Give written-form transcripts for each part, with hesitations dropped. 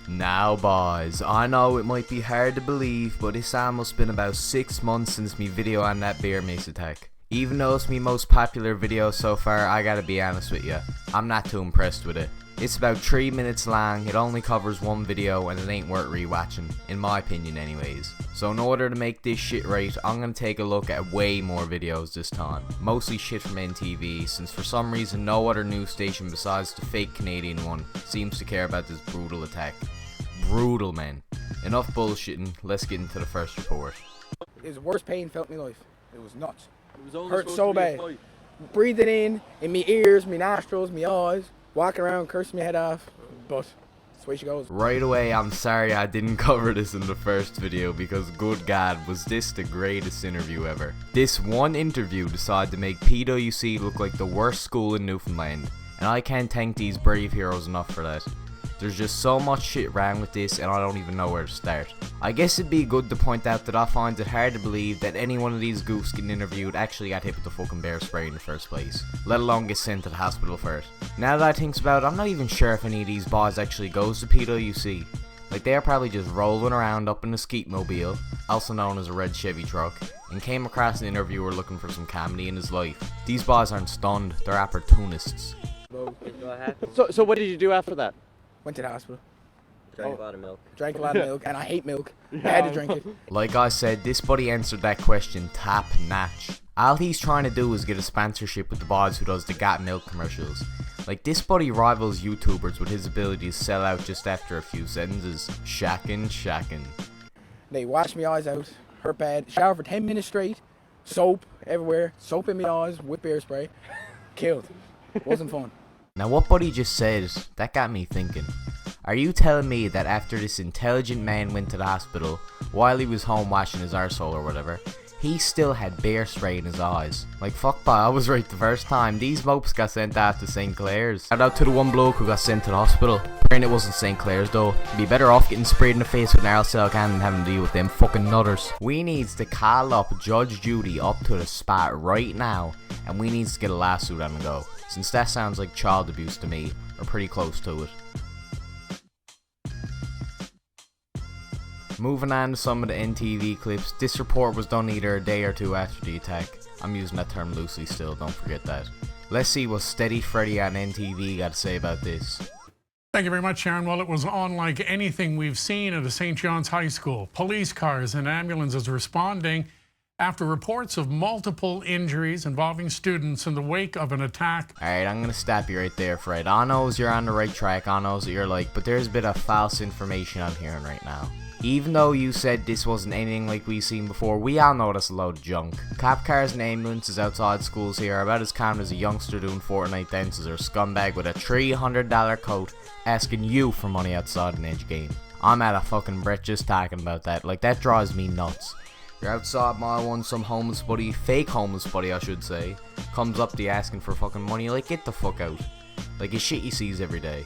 Now boys, I know it might be hard to believe, but it's almost been about 6 months since me video on that bear Mace attack. Even though it's me most popular video so far, I gotta be honest with you, I'm not too impressed with it. It's about 3 minutes long, it only covers one video, and it ain't worth rewatching, in my opinion anyways. So in order to make this shit right, I'm gonna take a look at way more videos this time. Mostly shit from NTV, since for some reason no other news station besides the fake Canadian one seems to care about this brutal attack. Brutal, man. Enough bullshitting, let's get into the first report. It was the worst pain felt in my life. It was nuts. It was hurt so bad. Breathing in my ears, my nostrils, my eyes, walking around cursing my head off, but that's the way she goes. Right away, I'm sorry I didn't cover this in the first video because good god, was this the greatest interview ever. This one interview decided to make PwC look like the worst school in Newfoundland, and I can't thank these brave heroes enough for that. There's just so much shit wrong with this and I don't even know where to start. I guess it'd be good to point out that I find it hard to believe that any one of these goofs getting interviewed actually got hit with the fucking bear spray in the first place, let alone get sent to the hospital for it. Now that I think about it, I'm not even sure if any of these boys actually goes to PwC. Like, they're probably just rolling around up in a skeet mobile, also known as a red Chevy truck, and came across an interviewer looking for some comedy in his life. These boys aren't stunned, they're opportunists. So what did you do after that? Went to the hospital. Drank a lot of milk. Drank a lot of milk, and I hate milk. I had to drink it. Like I said, this buddy answered that question top notch. All he's trying to do is get a sponsorship with the boys who does the Got Milk commercials. Like, this buddy rivals YouTubers with his ability to sell out just after a few sentences. Shocking. They washed my eyes out, hurt bad, shower for 10 minutes straight, soap everywhere, soap in my eyes with bear spray. Killed. Wasn't fun. Now what buddy just said, that got me thinking. Are you telling me that after this intelligent man went to the hospital, while he was home washing his arsehole or whatever, he still had bear spray in his eyes? Like, fuck boy, I was right the first time. These mopes got sent off to St. Clair's. Shout out to the one bloke who got sent to the hospital. Praying it wasn't St. Clair's though. You'd be better off getting sprayed in the face with an aerosol can than having to deal with them fucking nutters. We needs to call up Judge Judy up to the spot right now, and we needs to get a lawsuit on the go, since that sounds like child abuse to me, or pretty close to it. Moving on to some of the NTV clips, this report was done either a day or two after the attack. I'm using that term loosely still, don't forget that. Let's see what Steady Freddy on NTV got to say about this. Thank you very much, Sharon. Well, it was unlike anything we've seen at a St. John's High School. Police cars and ambulances responding after reports of multiple injuries involving students in the wake of an attack. Alright, I'm gonna stop you right there, Fred. I knows you're on the right track, I knows what you're like, but there's a bit of false information I'm hearing right now. Even though you said this wasn't anything like we've seen before, we all know that's a load of junk. Cop cars and ambulances outside schools here are about as common as a youngster doing Fortnite dances or a scumbag with a $300 coat asking you for money outside an edge game. I'm out of fucking breath just talking about that. Like, that drives me nuts. You're outside mile one, some homeless buddy, fake homeless buddy I should say, comes up to you asking for fucking money. Like, get the fuck out. Like, it's shit he sees every day.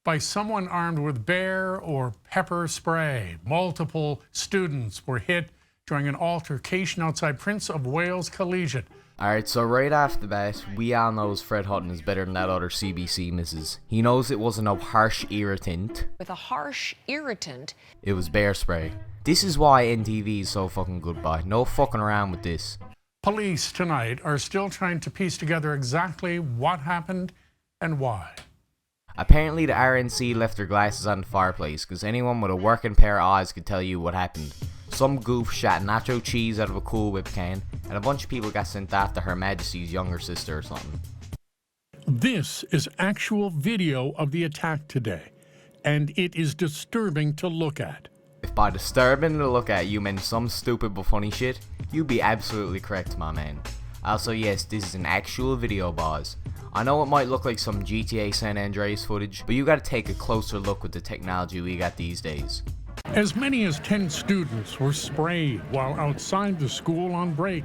By someone armed with bear or pepper spray. Multiple students were hit during an altercation outside Prince of Wales Collegiate. Alright, so right off the bat, we all knows Fred Hutton is better than that other CBC missus. He knows it wasn't a harsh irritant. With a harsh irritant, it was bear spray. This is why NTV is so fucking good, boy. No fucking around with this. Police tonight are still trying to piece together exactly what happened and why. Apparently the RNC left their glasses on the fireplace, because anyone with a working pair of eyes could tell you what happened. Some goof shot nacho cheese out of a Cool Whip can, and a bunch of people got sent after Her Majesty's younger sister or something. This is actual video of the attack today, and it is disturbing to look at. If by disturbing to look at you meant some stupid but funny shit, you'd be absolutely correct, my man. Also, yes, this is an actual video, boys. I know it might look like some GTA San Andreas footage, but you gotta take a closer look with the technology we got these days. As many as 10 students were sprayed while outside the school on break.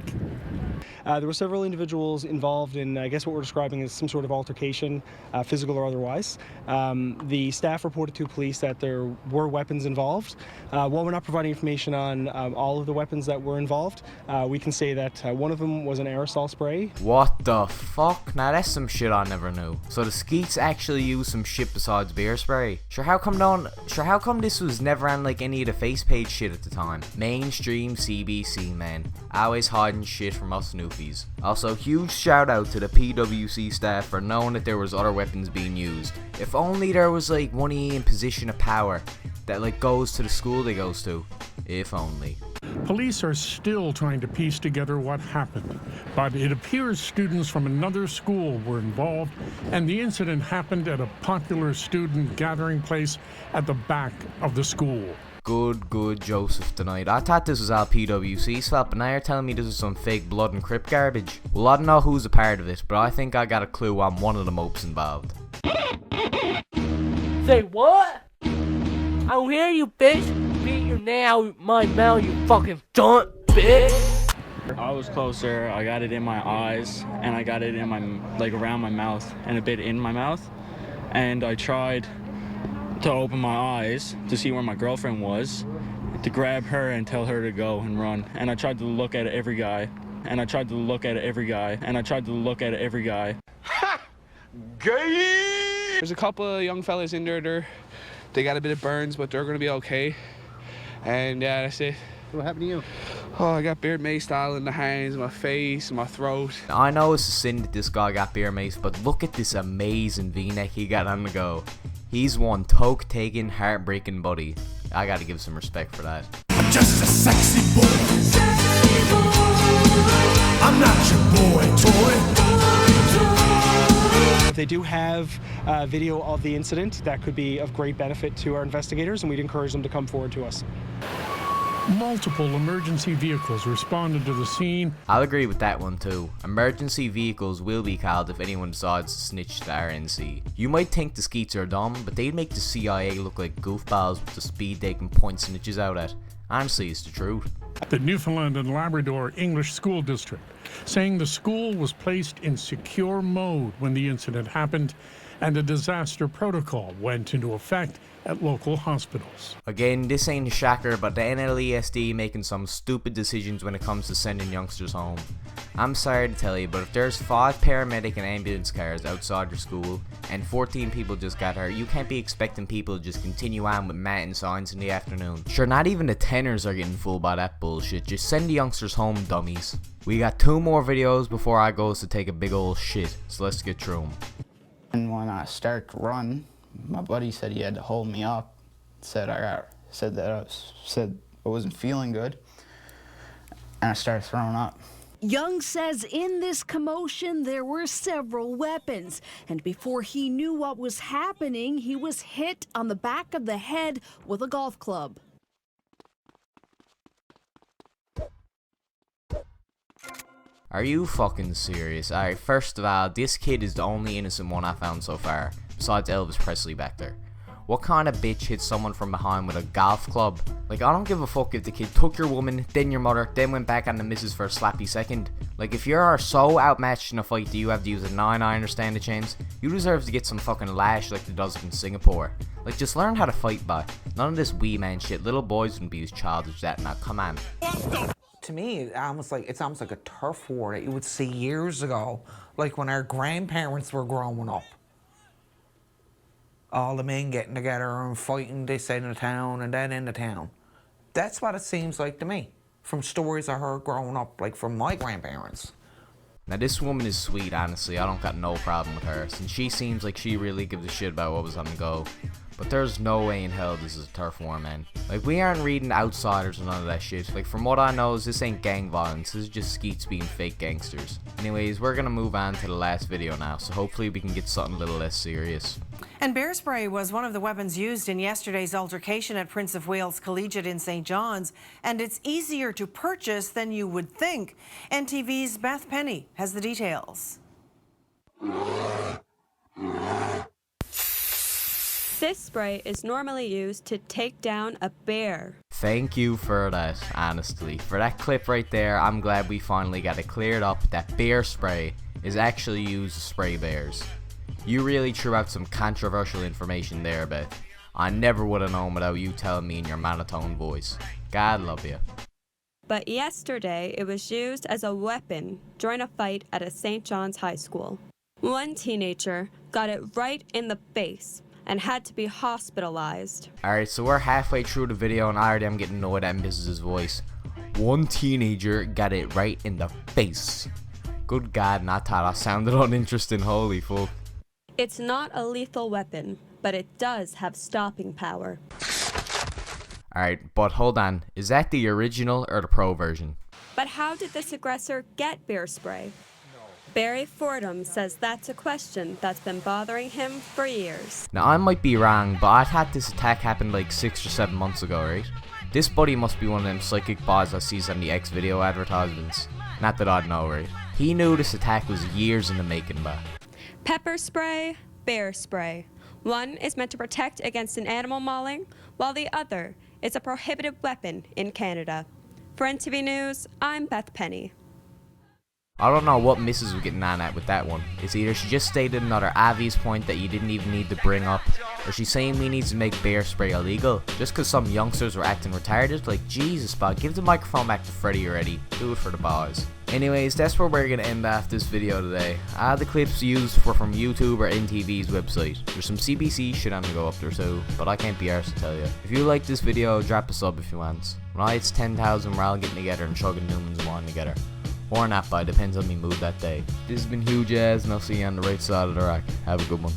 There were several individuals involved in, I guess, what we're describing as some sort of altercation, physical or otherwise. The staff reported to police that there were weapons involved. While we're not providing information on all of the weapons that were involved, we can say that one of them was an aerosol spray. What the fuck? Now that's some shit I never knew. So the skeets actually used some shit besides beer spray? Sure how come this was never on like any of the face page shit at the time? Mainstream CBC, man. Always hiding shit from us noofies. Also, huge shout out to the PWC staff for knowing that there was other weapons being used. If only there was like one of you in position of power that like goes to the school they goes to. If only. Police are still trying to piece together what happened, but it appears students from another school were involved, and the incident happened at a popular student gathering place at the back of the school. Good Joseph tonight. I thought this was all PWC's fault, but now you're telling me this is some fake blood and crip garbage. Well, I don't know who's a part of it, but I think I got a clue on one of the mopes involved. Say what? I don't hear you, bitch. Beat your nail with my mouth, you fucking stunt, bitch. I was closer. I got it in my eyes, and I got it in my, like, around my mouth, and a bit in my mouth. And I tried to open my eyes to see where my girlfriend was, to grab her and tell her to go and run. And I tried to look at every guy, and I tried to look at every guy, and I tried to look at every guy. Ha! Gay! There's a couple of young fellas in there. They got a bit of burns, but they're gonna be okay. And yeah, that's it. What happened to you? Oh, I got beer mace all in the hands, my face, my throat. I know it's a sin that this guy got beer mace, but look at this amazing V-neck he got on the go. He's one toke-taking, heartbreaking buddy. I gotta give some respect for that. I'm just a sexy boy. Sexy boy. I'm not your boy toy. They do have video of the incident that could be of great benefit to our investigators, and we'd encourage them to come forward to us. Multiple emergency vehicles responded to the scene. I'll agree with that one too. Emergency vehicles will be called if anyone decides to snitch to the RNC. You might think the skeets are dumb, but they'd make the CIA look like goofballs with the speed they can point snitches out at. Honestly, it's the truth. The Newfoundland and Labrador English School District, saying the school was placed in secure mode when the incident happened, and a disaster protocol went into effect at local hospitals. Again, this ain't a shocker, but the NLESD making some stupid decisions when it comes to sending youngsters home. I'm sorry to tell you, but if there's 5 paramedic and ambulance cars outside your school, and 14 people just got hurt, you can't be expecting people to just continue on with math and science in the afternoon. Sure, not even the tenors are getting fooled by that bullshit. Just send the youngsters home, dummies. We got 2 more videos before I goes to take a big old shit, so let's get through them. And when I started to run, my buddy said he had to hold me up. Said I wasn't feeling good, and I started throwing up. Young says in this commotion there were several weapons, and before he knew what was happening, he was hit on the back of the head with a golf club. Are you fucking serious? Alright, first of all, this kid is the only innocent one I found so far, besides Elvis Presley back there. What kind of bitch hits someone from behind with a golf club? Like, I don't give a fuck if the kid took your woman, then your mother, then went back on the missus for a slappy second. Like, if you're so outmatched in a fight that you have to use a 9-iron to stand a chance, you deserve to get some fucking lash like the does in Singapore. Like, just learn how to fight by. None of this wee man shit. Little boys wouldn't be as childish as that. Now, come on. To me, it's almost like a turf war that you would see years ago, like when our grandparents were growing up. All the men getting together and fighting this end of the town and that end of town. That's what it seems like to me, from stories I heard growing up, like from my grandparents. Now this woman is sweet, honestly. I don't got no problem with her, since she seems like she really gives a shit about what was on the go. But there's no way in hell this is a turf war, man. Like, we aren't reading Outsiders or none of that shit. Like, from what I know, this ain't gang violence. This is just skeets being fake gangsters. Anyways, we're gonna move on to the last video now, so hopefully we can get something a little less serious. And bear spray was one of the weapons used in yesterday's altercation at Prince of Wales Collegiate in St. John's, and it's easier to purchase than you would think. NTV's Beth Penny has the details. This spray is normally used to take down a bear. Thank you for that, honestly. For that clip right there, I'm glad we finally got it cleared up that bear spray is actually used to spray bears. You really threw out some controversial information there, Beth. I never would have known without you telling me in your monotone voice. God love you. But yesterday, it was used as a weapon during a fight at a St. John's high school. One teenager got it right in the face and had to be hospitalized. Alright, so we're halfway through the video and already I'm getting annoyed at Mrs.'s voice. One teenager got it right in the face. Good God, and I thought I sounded uninteresting, holy fuck. It's not a lethal weapon, but it does have stopping power. Alright, but hold on, is that the original or the pro version? But how did this aggressor get bear spray? Barry Fordham says that's a question that's been bothering him for years. Now I might be wrong, but I thought this attack happened like 6 or 7 months ago, right? This buddy must be one of them psychic bots I sees on the X video advertisements. Not that I'd know, right? He knew this attack was years in the making, but... Pepper spray, bear spray. One is meant to protect against an animal mauling, while the other is a prohibited weapon in Canada. For NTV News, I'm Beth Penny. I don't know what Mrs. was getting on at with that one. It's either she just stated another obvious point that you didn't even need to bring up, or she's saying we need to make bear spray illegal, just cause some youngsters were acting retarded. Like, Jesus, Bob, give the microphone back to Freddy already. Do it for the boys. Anyways, that's where we're gonna end off this video today. All the clips used were from YouTube or NTV's website. There's some CBC shit on the go up there too, but I can't be arsed to tell you. If you like this video, drop a sub if you want. When I hit 10,000, we're all getting together and chugging Newman's wine together. Or not, by depends on me mood that day. This has been Huge Jazz, and I'll see you on the right side of the rack. Have a good one.